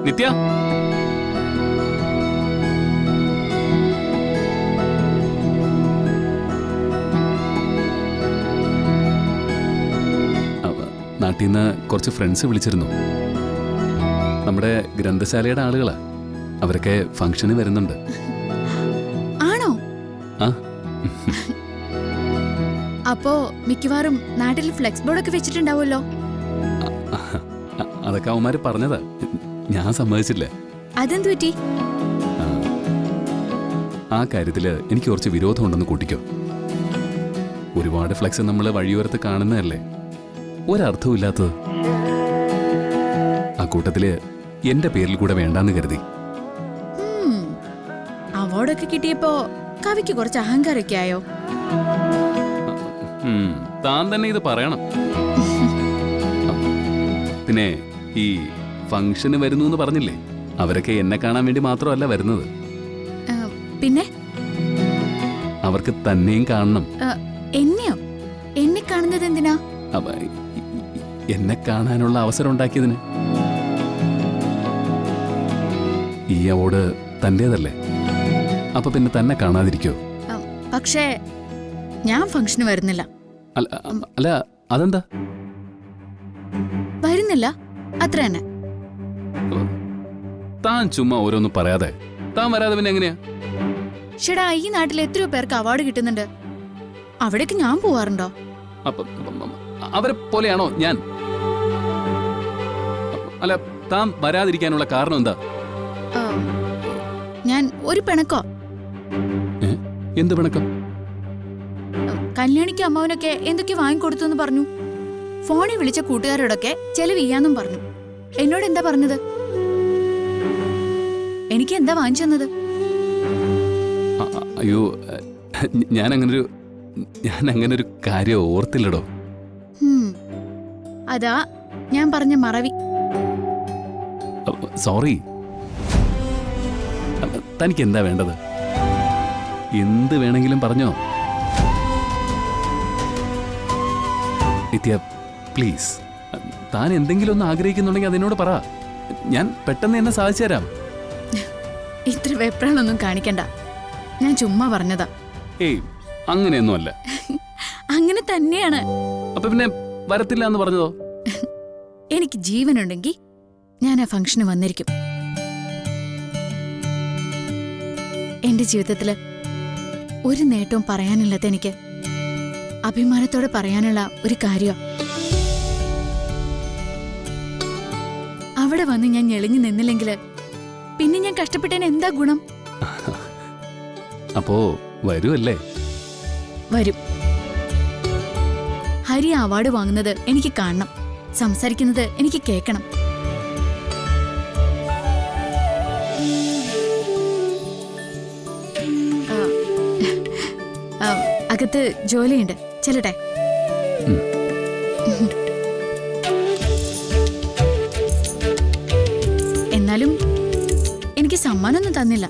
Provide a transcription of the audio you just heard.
നിത്യ, നാട്ടിൽ നിന്ന് കുറച്ച് ഫ്രണ്ട്സ് വിളിച്ചിരുന്നു. നമ്മുടെ ഗ്രന്ഥശാലയുടെ ആളുകളാ. അവരൊക്കെ ഫംഗ്ഷന് വരുന്നുണ്ട്. ആണോ? ആ, അപ്പോ മിക്കവാറും നാട്ടിൽ ഫ്ലെക്സ് ബോർഡൊക്കെ വെച്ചിട്ടുണ്ടാവുമല്ലോ. അതൊക്കെ അവന്മാര് പറഞ്ഞതാ, ഞാൻ സമ്മതിച്ചില്ല. അതെന്തു പറ്റി? ആ കാര്യത്തില് എനിക്ക് കുറച്ച് വിരോധമുണ്ടെന്ന് കൂട്ടിക്കോ. ഒരുപാട് ഫ്ലെക്സ് നമ്മൾ വഴിയോരത്ത് കാണുന്നതല്ലേ, ഒരർത്ഥവുമില്ലാത്തത്. ആ കൂട്ടത്തില് എന്റെ പേരിൽ കൂടെ വേണ്ടാന്ന് കരുതി. അവാർഡൊക്കെ കിട്ടിയപ്പോ കവിക്ക് കുറച്ച് അഹങ്കാരൊക്കെ ആയോ? താൻ തന്നെ ഇത് പറയണം. പിന്നെ ഈ ഫംഗ്ഷന് വരുന്നു എന്ന് പറഞ്ഞില്ലേ, അവരൊക്കെ എന്നെ കാണാൻ വേണ്ടി മാത്രമല്ല വരുന്നത്. പിന്നെ അവർക്ക് തന്നെയും കാണണം. എന്നെയോ? എന്നെ കാണുന്നത് എന്തിനാ? എന്നെ കാണാനുള്ള അവസരം ഉണ്ടാക്കിയതിന്. ഈ അവാർഡ് തന്റേതല്ലേ, അപ്പൊ പിന്നെ തന്നെ കാണാതിരിക്കോ? പക്ഷേ ഞാൻ ഫംഗ്ഷന് വരുന്നില്ല. അല്ല, അതെന്താ? വരുന്നില്ല, അത്ര തന്നെ. താൻ ചുമ്മാ ഓരോന്നും പറയാതെ താൻ വരാതെ പിന്നെ എങ്ങനെയാ? ഷെടാ, ഈ നാട്ടിൽ എത്രയോ പേർക്ക് അവാർഡ് കിട്ടുന്നുണ്ട്. അവിടേക്ക് ഞാൻ പോവാറുണ്ടോ? അവരെ പോലെയാണോ ഞാൻ? അല്ല, താൻ വരാതിരിക്കാനുള്ള കാരണം എന്താ? ഞാൻ ഒരു പിണക്കോ? എന്ത് പിണക്കം? കല്യാണിക്ക് അമ്മാവനൊക്കെ എന്തൊക്കെ വാങ്ങിക്കൊടുത്തു എന്ന് പറഞ്ഞു. ഫോണിൽ വിളിച്ച കൂട്ടുകാരോടൊക്കെ ചെലവ് ചെയ്യാന്നും പറഞ്ഞു. എന്നോട് എന്താ പറഞ്ഞത്? എനിക്ക് എന്താ വാങ്ങിച്ചു തന്നത്? അയ്യോ, ഞാൻ അങ്ങനൊരു കാര്യം ഓർത്തില്ലടോ. അതാ ഞാൻ പറഞ്ഞ മറവി. സോറി. തനിക്ക് എന്താ വേണ്ടത്? എന്ത് വേണമെങ്കിലും പറഞ്ഞോ. നിത്യ, പ്ലീസ്, താൻ എന്തെങ്കിലും ഒന്ന് ആഗ്രഹിക്കുന്നുണ്ടെങ്കിൽ അതിനോട് പറ. ഞാൻ പെട്ടെന്ന് എന്നെ സാധിച്ചു തരാം. ഇത്ര വെപ്രാളൊന്നും കാണിക്കണ്ട, ഞാൻ ചുമ്മാ പറഞ്ഞതാ. ഏയ്, അങ്ങനെയൊന്നും അല്ല. അങ്ങനെ തന്നെയാണ്. അപ്പൊ പിന്നെ വരത്തില്ല എന്ന് പറഞ്ഞതോ? എനിക്ക് ജീവനുണ്ടെങ്കിൽ ഞാൻ ആ ഫംഗ്ഷന് വന്നിരിക്കും. എന്റെ ജീവിതത്തില് ഒരു നേട്ടവും പറയാനില്ലാത്ത എനിക്ക് അഭിമാനത്തോടെ പറയാനുള്ള ഒരു കാര്യം. അവിടെ വന്ന് ഞാൻ ഞെളിഞ്ഞു നിന്നില്ലെങ്കില് പിന്നെ ഞാൻ കഷ്ടപ്പെട്ടതിന് എന്താ ഗുണം? അപ്പോ വരുമല്ലേ? വരും. ഹരി അവാർഡ് വാങ്ങുന്നത് എനിക്ക് കാണണം, സംസാരിക്കുന്നത് എനിക്ക് കേൾക്കണം. അകത്ത് ജോലിയുണ്ട്, ചെല്ലട്ടെ? എന്നാലും എനിക്ക് സമ്മാനമൊന്നും തന്നില്ല.